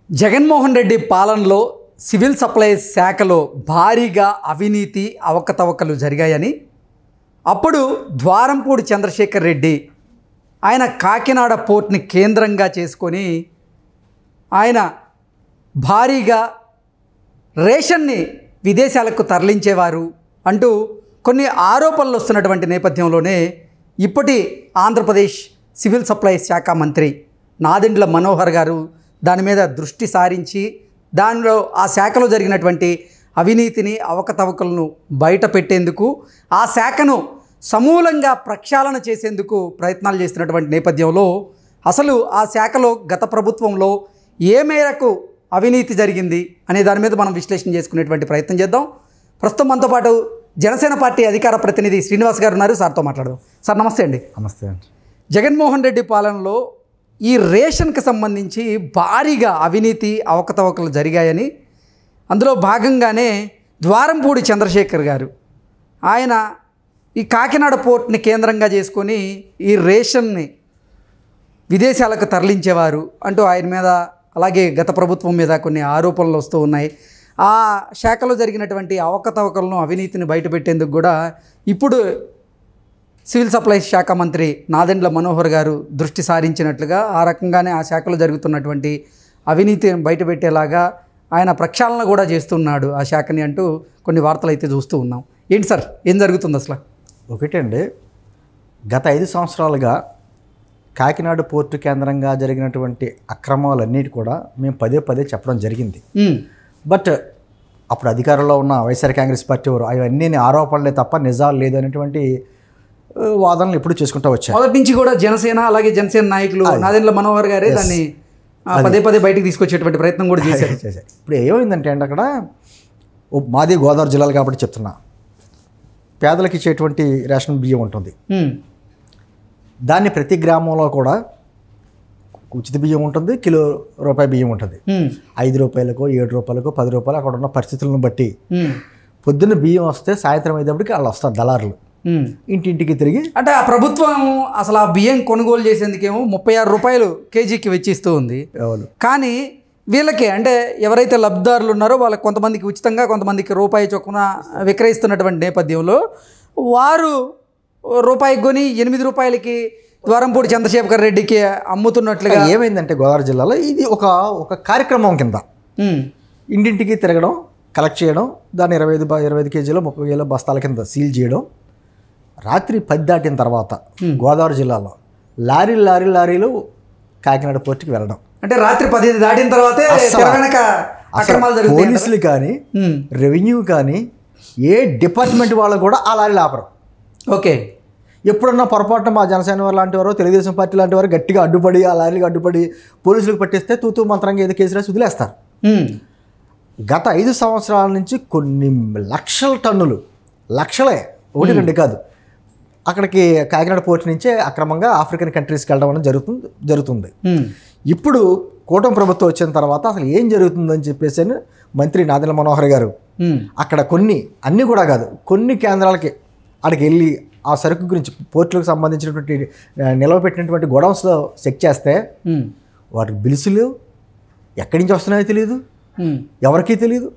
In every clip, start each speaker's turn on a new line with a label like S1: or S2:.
S1: జగన్మోహన్ రెడ్డి పాలనలో civil supplies శాఖలో భారీగా అవినీతి అవకతవకలు జరిగాయని అప్పుడు ద్వారంపూడి చంద్రశేఖర్ రెడ్డి ఆయన కాకినాడ పోర్ట్ని కేంద్రంగా చేసుకొని ఆయన భారీగా రేషన్ని విదేశాలకు తరలించేవారు అంటూ కొన్ని ఆరోపణలు వస్తున్నటువంటి నేపథ్యంలోనే ఇప్పటి ఆంధ్రప్రదేశ్ సివిల్ సప్లైస్ శాఖ మంత్రి నాదెండ్ల మనోహర్ గారు దాని మీద దృష్టి సారించి దానిలో ఆ శాఖలో జరిగినటువంటి అవినీతిని అవకతవకలను బయట పెట్టేందుకు ఆ శాఖను సమూలంగా ప్రక్షాళన చేసేందుకు ప్రయత్నాలు చేస్తున్నటువంటి నేపథ్యంలో అసలు ఆ శాఖలో గత ప్రభుత్వంలో ఏ మేరకు అవినీతి జరిగింది అనే దాని మీద మనం విశ్లేషణ చేసుకునేటువంటి ప్రయత్నం చేద్దాం. ప్రస్తుతం మనతో పాటు జనసేన పార్టీ అధికార ప్రతినిధి శ్రీనివాస్ గారు ఉన్నారు. సార్తో మాట్లాడదాం. సార్ నమస్తే అండి.
S2: నమస్తే అండి.
S1: జగన్మోహన్ రెడ్డి పాలనలో ఈ రేషన్కి సంబంధించి భారీగా అవినీతి అవకతవకలు జరిగాయని అందులో భాగంగానే ద్వారంపూడి చంద్రశేఖర్ గారు ఆయన ఈ కాకినాడ పోర్ట్ని కేంద్రంగా చేసుకొని ఈ రేషన్ని విదేశాలకు తరలించేవారు అంటూ ఆయన మీద అలాగే గత ప్రభుత్వం మీద కొన్ని ఆరోపణలు వస్తూ ఉన్నాయి. ఆ శాఖలో జరిగినటువంటి అవకతవకలను అవినీతిని బయటపెట్టేందుకు కూడా ఇప్పుడు సివిల్ సప్లైస్ శాఖ మంత్రి నాదెండ్ల మనోహర్ గారు దృష్టి సారించినట్లుగా ఆ రకంగానే ఆ శాఖలో జరుగుతున్నటువంటి అవినీతిని బయటపెట్టేలాగా ఆయన ప్రక్షాళన కూడా చేస్తున్నాడు ఆ శాఖని అంటూ కొన్ని వార్తలు అయితే చూస్తూ ఉన్నాం. ఏంటి సార్, ఏం జరుగుతుంది అసలు?
S2: ఒకటండి, గత 5 సంవత్సరాలుగా కాకినాడ పోర్టు కేంద్రంగా జరిగినటువంటి అక్రమాలన్నిటి కూడా మేము పదే పదే చెప్పడం జరిగింది. బట్ అప్పుడు అధికారంలో ఉన్న వైఎస్ఆర్ కాంగ్రెస్ పార్టీ వారు అవన్నీ ఆరోపణలే తప్ప నిజాలు లేదు అనేటువంటి వాదనలు ఎప్పుడు చేసుకుంటూ వచ్చారు.
S1: మొదటి నుంచి కూడా జనసేన అలాగే జనసేన నాయకులు నాదెండ్ల మనోహర్ గారే దాన్ని పదే పదే బయటకు తీసుకొచ్చేటువంటి ప్రయత్నం కూడా చేశారు.
S2: ఇప్పుడు ఏమైందంటే అండి, అక్కడ మాది గోదావరి జిల్లాలు కాబట్టి చెప్తున్నా, పేదలకు ఇచ్చేటువంటి రేషన్ బియ్యం ఉంటుంది. దాన్ని ప్రతి గ్రామంలో కూడా ఉచిత బియ్యం ఉంటుంది, కిలో రూపాయి బియ్యం ఉంటుంది. 5 రూపాయలకు 7 రూపాయలకు 10 రూపాయలు అక్కడ ఉన్న పరిస్థితులను బట్టి పొద్దున్న బియ్యం వస్తే సాయంత్రం అయ్యేటప్పటికి వాళ్ళు వస్తారు దళారులు ఇంటింటికి తిరిగి.
S1: అంటే ఆ ప్రభుత్వం అసలు ఆ బియ్యం కొనుగోలు చేసేందుకేమో 36 రూపాయలు కేజీకి వెచ్చిస్తూ ఉంది. కానీ వీళ్ళకి అంటే ఎవరైతే లబ్ధిదారులు ఉన్నారో వాళ్ళకి కొంతమందికి ఉచితంగా కొంతమందికి రూపాయి చొప్పున విక్రయిస్తున్నటువంటి నేపథ్యంలో వారు రూపాయికి కొని 8 రూపాయలకి ద్వారంపూడి చంద్రశేఖర్ రెడ్డికి అమ్ముతున్నట్లుగా.
S2: ఏమైందంటే గోదావరి జిల్లాలో ఇది ఒక కార్యక్రమం కింద ఇంటింటికి తిరగడం, కలెక్ట్ చేయడం, దాన్ని 25 కేజీలు 30 కేజీల బస్తాల కింద సీల్ చేయడం. రాత్రి 10 దాటిన తర్వాత గోదావరి జిల్లాలో లారీలు కాకినాడ పోర్టుకి వెళ్ళడం.
S1: అంటే రాత్రి 10 దాటిన తర్వాతే
S2: పోలీసులు కానీ రెవెన్యూ కానీ ఏ డిపార్ట్మెంట్ వాళ్ళు కూడా ఆ లారీలు ఆపరు.
S1: ఓకే,
S2: ఎప్పుడన్నా పొరపాటున మా జనసేన వారు లాంటి వారు, తెలుగుదేశం పార్టీ లాంటి వారు గట్టిగా అడ్డుపడి ఆ లారీలకు అడ్డుపడి పోలీసులకు పట్టిస్తే తూతూ మంత్రంగా ఏదో కేసు రాసి వదిలేస్తారు. గత 5 సంవత్సరాల నుంచి కొన్ని లక్షల టన్నులు, లక్షలే, 1-2 కాదు, అక్కడికి కాకినాడ పోర్టు నుంచే అక్రమంగా ఆఫ్రికన్ కంట్రీస్కి వెళ్ళడం అనేది జరుగుతుంది. ఇప్పుడు కూటమి ప్రభుత్వం వచ్చిన తర్వాత అసలు ఏం జరుగుతుందని చెప్పేసి మంత్రి నాదెండ్ల మనోహర్ గారు అక్కడ అన్నీ కూడా కాదు, కొన్ని కేంద్రాలకి అక్కడికి వెళ్ళి ఆ సరుకు గురించి పోర్టులకు సంబంధించినటువంటి నిలవబెట్టినటువంటి గోడౌన్స్లో చెక్ చేస్తే వాటికి బిల్సులు ఎక్కడి నుంచి వస్తున్నాయో తెలియదు, ఎవరికీ తెలియదు.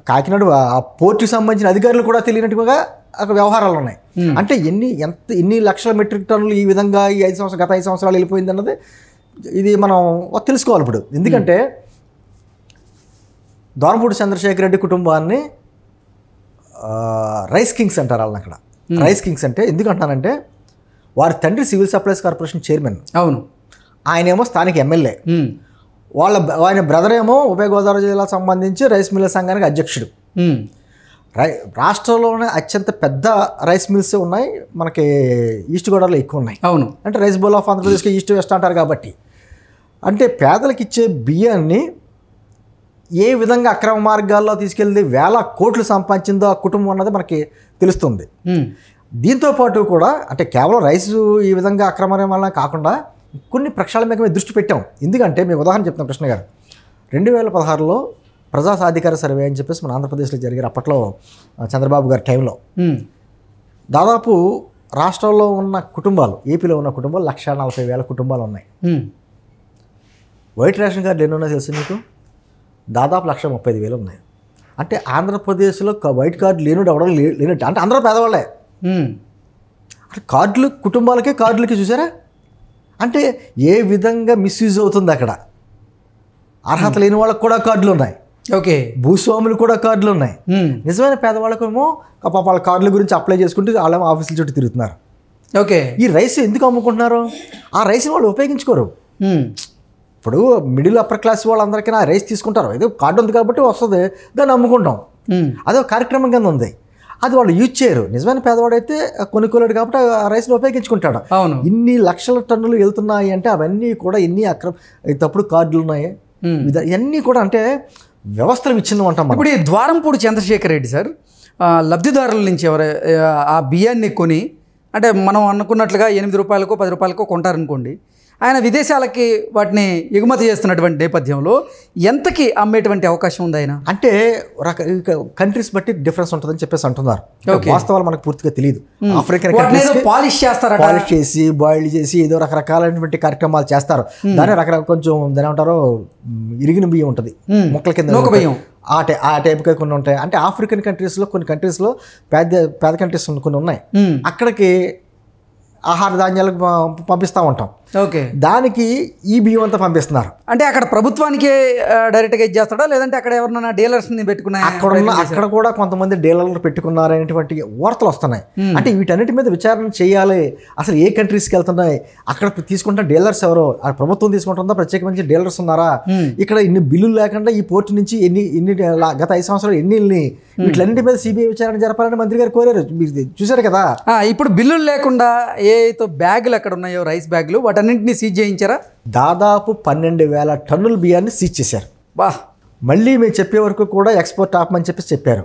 S2: కాకినాడ ఆ పోర్టుకి సంబంధించిన అధికారులు కూడా తెలియనట్టుగా అక్కడ వ్యవహారాలు ఉన్నాయి. అంటే ఎన్ని లక్షల మెట్రిక్ టన్నులు ఈ విధంగా ఈ గత 5 సంవత్సరాలు వెళ్ళిపోయింది అన్నది ఇది మనం తెలుసుకోవాలి ఇప్పుడు. ఎందుకంటే ద్వారంపూడి చంద్రశేఖర్ రెడ్డి కుటుంబాన్ని రైస్ కింగ్స్ అంటారు వాళ్ళని. అక్కడ రైస్ కింగ్స్ అంటే ఎందుకు అంటానంటే వారి తండ్రి సివిల్ సప్లైస్ కార్పొరేషన్ చైర్మన్.
S1: అవును.
S2: ఆయనేమో స్థానిక ఎమ్మెల్యే. ఆయన బ్రదర్ ఏమో ఉభయ గోదావరి జిల్లాకు సంబంధించి రైస్ మిల్లర్ సంఘానికి అధ్యక్షుడు. రాష్ట్రంలోనే అత్యంత పెద్ద రైస్ మిల్స్ ఉన్నాయి మనకి ఈస్ట్ గోదావరిలో ఎక్కువ ఉన్నాయి.
S1: అవును. అంటే
S2: రైస్ బౌల్ ఆఫ్ ఆంధ్రప్రదేశ్కి ఈస్ట్ వెస్ట్ అంటారు కాబట్టి. అంటే పేదలకు ఇచ్చే బియ్యాన్ని ఏ విధంగా అక్రమ మార్గాల్లో తీసుకెళ్ళి వేల కోట్లు సంపాదించిందో ఆ కుటుంబం అన్నది మనకి తెలుస్తుంది. దీంతోపాటు కూడా అంటే కేవలం రైసు ఈ విధంగా అక్రమం వల్ల కాకుండా కొన్ని ప్రక్షాళన మీద దృష్టి పెట్టాం. ఎందుకంటే మేము ఉదాహరణ చెప్తాం కృష్ణ గారు, 2016లో ప్రజా సాధికార సర్వే అని చెప్పేసి మన ఆంధ్రప్రదేశ్లో జరిగారు. అప్పట్లో చంద్రబాబు గారి టైంలో దాదాపు రాష్ట్రంలో ఉన్న కుటుంబాలు, ఏపీలో ఉన్న కుటుంబాలు 1,40,000 కుటుంబాలు ఉన్నాయి. వైట్ రేషన్ కార్డులు ఎన్ని ఉన్నాయో తెలుసు మీకు? దాదాపు 1,35,000 ఉన్నాయి. అంటే ఆంధ్రప్రదేశ్లో వైట్ కార్డు లేనుడు ఎవడం లేనట్టు, అంటే అందరూ పేదవాళ్ళే. అంటే కార్డులు కుటుంబాలకే కార్డులకి చూసారా, అంటే ఏ విధంగా మిస్యూజ్ అవుతుంది అక్కడ. అర్హత లేని వాళ్ళకి కూడా కార్డులు ఉన్నాయి,
S1: ఓకే,
S2: భూస్వాములు కూడా కార్డులు ఉన్నాయి. నిజమైన పేదవాళ్ళకేమో వాళ్ళ కార్డుల గురించి అప్లై చేసుకుంటూ వాళ్ళ ఆఫీసుల చుట్టూ తిరుగుతున్నారు.
S1: ఓకే,
S2: ఈ రైస్ ఎందుకు అమ్ముకుంటున్నారు? ఆ రైస్ని వాళ్ళు ఉపయోగించుకోరు. ఇప్పుడు మిడిల్ అప్పర్ క్లాస్ వాళ్ళందరికీ ఆ రైస్ తీసుకుంటారు, ఏదో కార్డు ఉంది కాబట్టి వస్తుంది, దాన్ని అమ్ముకుంటాం, అదే కార్యక్రమం కింద ఉంది, అది వాళ్ళు యూజ్ చేయరు. నిజమైన పేదవాడైతే కొనుక్కోలేడు కాబట్టి ఆ రైస్ని ఉపయోగించుకుంటాడు. ఇన్ని లక్షల టన్నులు వెళ్తున్నాయి అంటే అవన్నీ కూడా ఎన్ని తప్పుడు కార్డులు ఉన్నాయి, ఇవన్నీ కూడా అంటే వ్యవస్థలు విచ్ఛిన్నం అంటాం.
S1: ఇప్పుడు ఈ ద్వారంపూడి చంద్రశేఖర్ రెడ్డి సార్ లబ్ధిదారుల నుంచి ఎవరు ఆ బియ్యాన్ని కొని, అంటే మనం అనుకున్నట్లుగా 8 రూపాయలకో 10 రూపాయలకో కొంటారనుకోండి, ఆయన విదేశాలకి వాటిని ఎగుమతి చేస్తున్నటువంటి నేపథ్యంలో ఎంతకి అమ్మేటువంటి అవకాశం ఉంది ఆయన?
S2: అంటే కంట్రీస్ బట్టి డిఫరెన్స్ ఉంటుందని చెప్పేసి అంటున్నారు. వాస్తవాలు మనకు పూర్తిగా తెలియదు. ఆఫ్రికన్
S1: పాలిష్ చేస్తారు,
S2: పాలిష్ చేసి బాయిల్ చేసి ఏదో రకరకాలైనటువంటి కార్యక్రమాలు చేస్తారు. దాని రకరకాల కొంచెం దాని ఏమంటారో ఇరిగిన బియ్యం ఉంటుంది, మొక్కల కింద
S1: బియ్యం,
S2: ఆ టైప్గా కొన్ని ఉంటాయి. అంటే ఆఫ్రికన్ కంట్రీస్లో కొన్ని కంట్రీస్లో పేద కంట్రీస్ కొన్ని ఉన్నాయి, అక్కడికి ఆహార ధాన్యాలకు పంపిస్తూ ఉంటాం.
S1: ఓకే,
S2: దానికి ఈ బియ్యం అంతా పంపిస్తున్నారు.
S1: అంటే అక్కడ ప్రభుత్వానికే డైరెక్ట్గా ఇచ్చేస్తాడా, లేదంటే అక్కడ ఎవరినైనా డీలర్స్ని పెట్టుకున్నా?
S2: అక్కడ కూడా కొంతమంది డీలర్లు పెట్టుకున్నారనేటువంటి వార్తలు వస్తున్నాయి. అంటే వీటన్నిటి మీద విచారణ చేయాలి. అసలు ఏ కంట్రీస్కి వెళ్తున్నాయి, అక్కడ తీసుకుంటున్న డీలర్స్ ఎవరో, ఆ ప్రభుత్వం తీసుకుంటుందా, ప్రత్యేకమైన డీలర్స్ ఉన్నారా, ఇక్కడ ఇన్ని బిల్లులు లేకుండా ఈ పోర్టు నుంచి ఎన్ని గత 5 సంవత్సరాలు ఎన్ని వీటిలన్నింటి మీద సిబిఐ విచారణ జరపాలని మంత్రి గారు కోరారు. మీరు చూసారు కదా.
S1: ఇప్పుడు బిల్లులు లేకుండా ఏతో బ్యాగులు అక్కడ ఉన్నాయో, రైస్ బ్యాగులు, వాటన్నింటినీ సీజ్ చేయించారా?
S2: దాదాపు 12,000 టన్నుల బియ్యాన్ని సీజ్ చేశారు. మళ్ళీ మేము చెప్పే వరకు కూడా ఎక్స్పోర్ట్ ఆపమని చెప్పారు.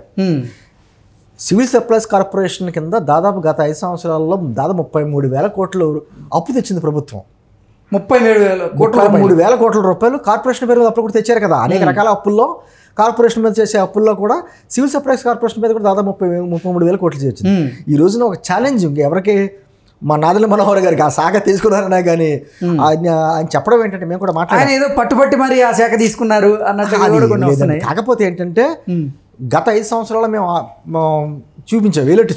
S2: సివిల్ సప్లైస్ కార్పొరేషన్ కింద దాదాపు గత 5 సంవత్సరాల్లో దాదాపు 33,000 కోట్లు అప్పు తెచ్చింది ప్రభుత్వం. 33,000 కోట్ల రూపాయలు కార్పొరేషన్ పేరు అప్పుడు కూడా తెచ్చారు కదా. అనేక రకాల అప్పుల్లో కార్పొరేషన్ మీద చేసే అప్పుల్లో కూడా సివిల్ సప్లైస్ కార్పొరేషన్ మీద కూడా దాదాపు 33,000 కోట్లు చేసింది. ఈ రోజున ఒక ఛాలెంజ్ ఎవరికి, మా నాదెళ్ల మనోహర్ గారికి ఆ శాఖ తీసుకున్నారన్నా కానీ ఆయన చెప్పడం ఏంటంటే, మేము కూడా మాట్లాడారు,
S1: ఏదో పట్టుబట్టి మరి ఆ శాఖ తీసుకున్నారు అన్నట్టు.
S2: కాకపోతే ఏంటంటే గత 5 సంవత్సరాలు మేము వేలెట్టి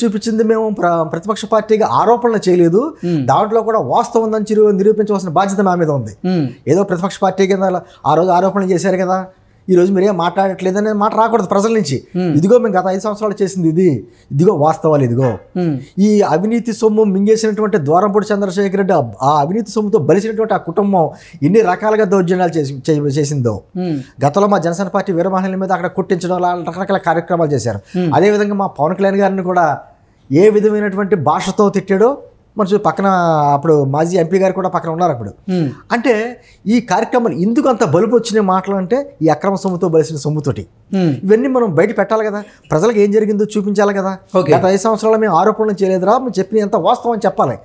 S2: చూపించింది మేము ప్రతిపక్ష పార్టీగా ఆరోపణలు చేయలేదు. దాంట్లో కూడా వాస్తవం ఉందని నిరూపించవలసిన బాధ్యత మా మీద ఉంది. ఏదో ప్రతిపక్ష పార్టీ కింద ఆ రోజు ఆరోపణలు చేశారు కదా, ఈ రోజు మీరేం మాట్లాడట్లేదనే మాట రాకూడదు ప్రజల నుంచి. ఇదిగో మేము గత 5 సంవత్సరాలు చేసింది ఇదిగో వాస్తవాలు, ఇదిగో ఈ అవినీతి సొమ్ము మింగేసినటువంటి ద్వారంపూడి చంద్రశేఖర్ రెడ్డి, ఆ అవినీతి సొమ్ముతో బలిసినటువంటి ఆ కుటుంబం ఎన్ని రకాలుగా దౌర్జన్యాలు చేసిందో. గతంలో మా జనసేన పార్టీ వీర మహిళల మీద అక్కడ కొట్టించడం, రకరకాల కార్యక్రమాలు చేశారు. అదేవిధంగా మా పవన్ కళ్యాణ్ గారిని కూడా ఏ విధమైనటువంటి భాషతో తిట్టాడో మన పక్కన, అప్పుడు మాజీ ఎంపీ గారు కూడా పక్కన ఉన్నారు అప్పుడు. అంటే ఈ కార్యక్రమాలు ఎందుకు అంత బలుపు వచ్చిన మాటలు అంటే ఈ అక్రమ సొమ్ముతో బలిసిన సొమ్ముతోటి ఇవన్నీ మనం బయట పెట్టాలి కదా, ప్రజలకు ఏం జరిగిందో చూపించాలి కదా. గత 5 సంవత్సరాలు మేము ఆరోపణలు చేయలేదురా, మేము చెప్పిన ఎంత వాస్తవం చెప్పాలి.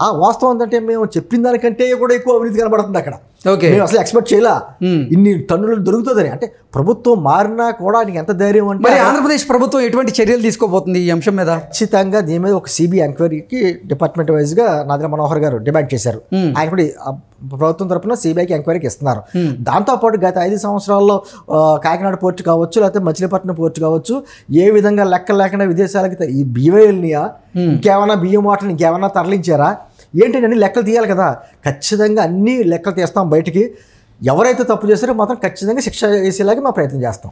S2: ఆ వాస్తవం ఏంటంటే మేము చెప్పిన దానికంటే కూడా ఎక్కువ అవినీతి కనబడుతుంది అక్కడ. మేము అసలు ఎక్స్పెక్ట్ చేయలా ఇన్ని టన్నులు దొరుకుతుందని. అంటే ప్రభుత్వం మారినా కూడా నీకు ఎంత ధైర్యం అంటే,
S1: ఆంధ్రప్రదేశ్ ప్రభుత్వం ఎటువంటి చర్యలు తీసుకోబోతుంది ఈ అంశం మీద?
S2: ఖచ్చితంగా దీని మీద ఒక సిబిఐ ఎంక్వైరీకి డిపార్ట్మెంట్ వైజ్గా నాదెళ్ల మనోహర్ గారు డిమాండ్ చేశారు. ఆయన కూడా ప్రభుత్వం తరఫున సిబిఐకి ఎంక్వైరీకి ఇస్తున్నారు. దాంతోపాటు గత 5 సంవత్సరాల్లో కాకినాడ పోర్టు కావచ్చు, లేకపోతే మచిలీపట్నం పోర్టు కావచ్చు, ఏ విధంగా లెక్కలు లేకుండా విదేశాలకి ఈ బియ్యం వెళ్ళినాయా, ఇంకేమైనా బియ్యం వాటిని ఇంకేమైనా తరలించారా ఏంటంటే అన్ని లెక్కలు తీయాలి కదా. ఖచ్చితంగా అన్ని లెక్కలు తీస్తాం బయటికి. ఎవరైతే తప్పు చేస్తారో మాత్రం ఖచ్చితంగా శిక్ష వేసేలాగా మా ప్రయత్నం చేస్తాం.